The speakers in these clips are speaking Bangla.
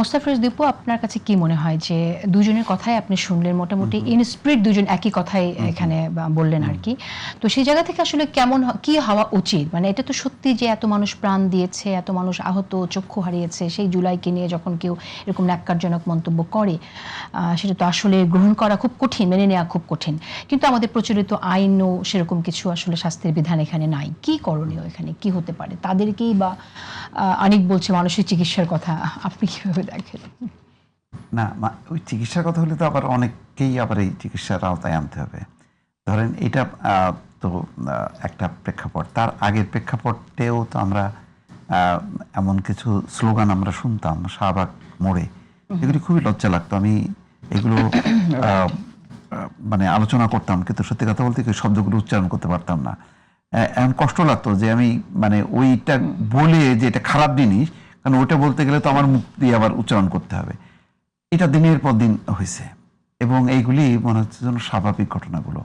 মোস্তাফিজ দীপু, আপনার কাছে কি মনে হয় যে দুজনের কথাই আপনি শুনলেন, মোটামুটি ইন স্পিরিট দুজন একই কথাই এখানে বললেন আর কি। তো সেই জায়গা থেকে আসলে কি হওয়া উচিত? মানে এটা তো সত্যি যে এত মানুষ প্রাণ দিয়েছে, এত মানুষ আহত, চক্ষু হারিয়েছে, সেই জুলাইকে নিয়ে যখন কেউ এরকম ন্যাক্কারজনক মন্তব্য করে, সেটা তো আসলে গ্রহণ করা খুব কঠিন, মেনে নেওয়া খুব কঠিন। কিন্তু আমাদের প্রচলিত আইনও সেরকম কিছু আসলে শাস্তির বিধান এখানে নাই। কি করণীয় এখানে কি হতে পারে? তাদেরকেই বা অনেক বলছে মানসিক চিকিৎসার কথা, আপনি কিভাবে দেখেন? না, ওই চিকিৎসার কথা হলে তো আবার অনেককেই আবার এই চিকিৎসার আওতায় আনতে হবে। ধরেন এটা তো একটা প্রেক্ষাপট, তার আগের প্রেক্ষাপটেও তো আমরা এমন কিছু স্লোগান আমরা শুনতাম শাহবাগ মোড়ে, এগুলি খুবই লজ্জা লাগতো। আমি এগুলো মানে আলোচনা করতাম, কিন্তু সত্যি কথা বলতে কি শব্দগুলো উচ্চারণ করতে পারতাম না। এমন কষ্ট লাগতো যে আমি মানে ওইটা বলে যে এটা খারাপ জিনিস, কারণ ওইটা বলতে গেলে তো আমার মুখ দিয়ে আবার উচ্চারণ করতে হবে। এটা দিনের পর দিন হয়েছে এবং এইগুলি মনে হচ্ছে যেন স্বাভাবিক ঘটনাগুলো।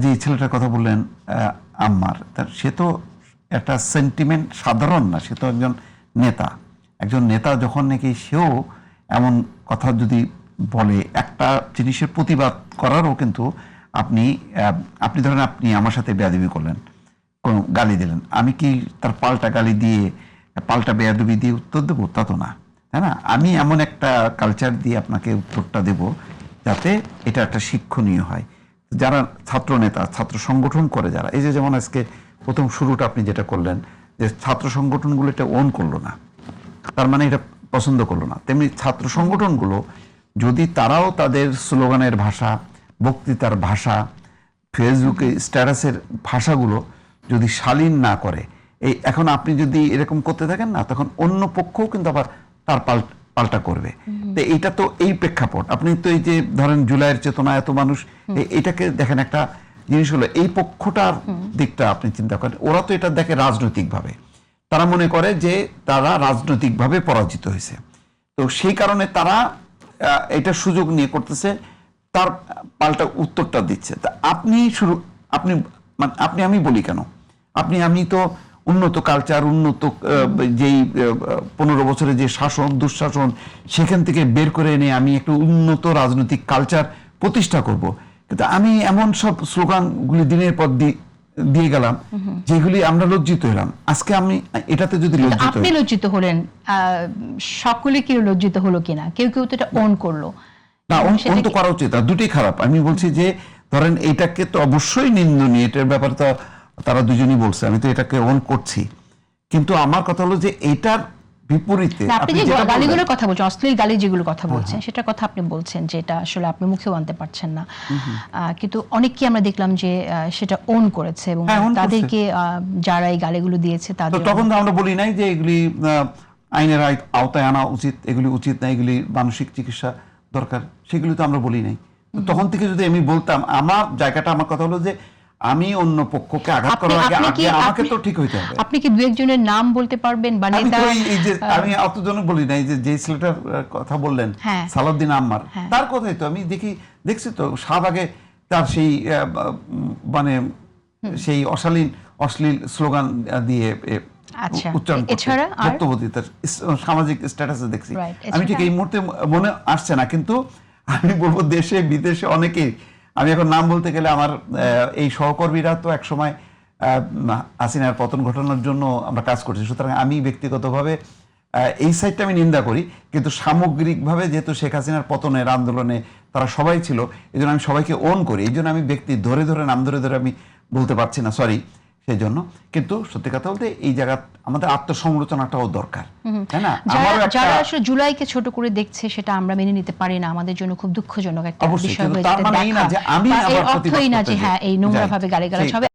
যে ছেলেটার কথা বললেন আম্মার, সে তো একটা সেন্টিমেন্ট সাধারণ না, সে তো একজন নেতা। একজন নেতা যখন নাকি সেও এমন কথা যদি বলে, একটা জিনিসের প্রতিবাদ করারও কিন্তু আপনি ধরেন আপনি আমার সাথে বেয়াদবি করলেন, কোনো গালি দিলেন, আমি কি তার পাল্টা গালি দিয়ে পাল্টা বেয়াদবি দিয়ে উত্তর দেবো? তা তো না, তাই না? আমি এমন একটা কালচার দিয়ে আপনাকে উত্তরটা দেব যাতে এটা একটা শিক্ষণীয় হয়। যারা ছাত্র নেতা, ছাত্র সংগঠন করে যারা, এই যে যেমন আজকে প্রথম শুরুটা আপনি যেটা করলেন যে ছাত্র সংগঠনগুলো এটা ওন করলো না, তার মানে এটা পছন্দ করলো না। তেমনি ছাত্র সংগঠনগুলো যদি তারাও তাদের স্লোগানের ভাষা, বক্তৃতার ভাষা, ফেসবুকে স্ট্যাটাসের ভাষাগুলো যদি শালীন না করে, এখন আপনি যদি এরকম করতে থাকেন না, তখন অন্য পক্ষও কিন্তু আবার তার পাল্টা করবে। তো এইটা তো এই প্রেক্ষাপট। আপনি তো এই যে ধরেন জুলাইয়ের চেতনা, এত মানুষ, এটাকে দেখেন একটা জিনিস হলো এই পক্ষটার দিকটা আপনি চিন্তা করেন। ওরা তো এটা দেখে রাজনৈতিকভাবে, তারা মনে করে যে তারা রাজনৈতিকভাবে পরাজিত হয়েছে, তো সেই কারণে তারা এটা সুযোগ নিয়ে করতেছে, তার পাল্টা উত্তরটা দিচ্ছে। তা আপনি আমি বলি কেন, আমি তো উন্নত কালচার, উন্নত যেই 15 বছরে যে শাসন দুঃশাসন, সেখান থেকে বের করে এনে আমি একটা উন্নত রাজনৈতিক কালচার প্রতিষ্ঠা করব। কিন্তু আমি এমন সব স্লোগানগুলি দিনের পর দিয়ে গেলাম যেগুলি আমরা লজ্জিত হলাম। আজকে আমি এটাতে যদি আপনি লজ্জিত হলেন, সকলে কি লজ্জিত হলো কিনা? কেউ কেউ তো এটা অন করলো না, অন তো করা উচিত, দুটোই খারাপ। আমি বলছি যে ধরেন এইটাকে তো অবশ্যই নিন্দনীয়, এটার ব্যাপারে তো তারা দুজনই বলছে, আমি তো এটাকে অন করছি। কিন্তু আমার কথা হলো যে এটার বিপরীতে আপনি যে গালিগুলোর কথা বলছেন, অশ্লীল গালি যেগুলো কথা বলছেন, সেটার কথা আপনি বলছেন যে এটা আসলে আপনি মুখেও আনতে পারছেন না, কিন্তু অনেককে আমরা দেখলাম যে সেটা অন করেছে এবং তাদেরকে যারা এই গালিগুলো দিয়েছে তাদের, তখন আমরা বলি নাই যে এগুলি আইনের আওতায় আনা উচিত, এগুলি উচিত না, এগুলি মানসিক চিকিৎসা দরকার, সেগুলি তো আমরা বলি নাই। তখন থেকে যদি আমি বলতাম, আমার জায়গাটা, আমার কথা হলো যে আমি অন্য পক্ষকে আঘাত করার আগে আমাকে তো ঠিক হইতে হবে। আপনি কি দু একজনের নাম বলতে পারবেন? আমি অতজন বলি নাই, যে ছেলেটার কথা বললেন সালাউদ্দিন আম্মার, তার কথাই তো আমি দেখছি তো শাহবাগে তার সেই মানে সেই অশ্লীল স্লোগান দিয়ে উচ্চারণ বক্তব্য দিয়ে তার সামাজিক স্ট্যাটাসে দেখছি। আমি ঠিক এই মুহূর্তে মনে আসছে না, কিন্তু আমি বলবো দেশে বিদেশে অনেকেই, আমি এখন নাম বলতে গেলে আমার এই সহকর্মীরা তো একসময় হাসিনার পতন ঘটানোর জন্য আমরা কাজ করছি, সুতরাং আমি ব্যক্তিগতভাবে এই সাইডটা আমি নিন্দা করি, কিন্তু সামগ্রিকভাবে যেহেতু শেখ হাসিনার পতনের আন্দোলনে তারা সবাই ছিল, এই জন্য আমি সবাইকে ওন করি। এই জন্য আমি ব্যক্তি ধরে নাম ধরে আমি বলতে পারছি না, সরি সেই জন্য। কিন্তু সত্যি কথা বলতে এই জায়গা আমাদের আত্মসমালোচনাটাও দরকার, তাই না? যারা আসলে জুলাইকে ছোট করে দেখছে সেটা আমরা মেনে নিতে পারি না, আমাদের জন্য খুব দুঃখজনক একটা বিষয় হয়ে যেতে দেখা। এই নোংরা ভাবে গালিগালাজ হবে।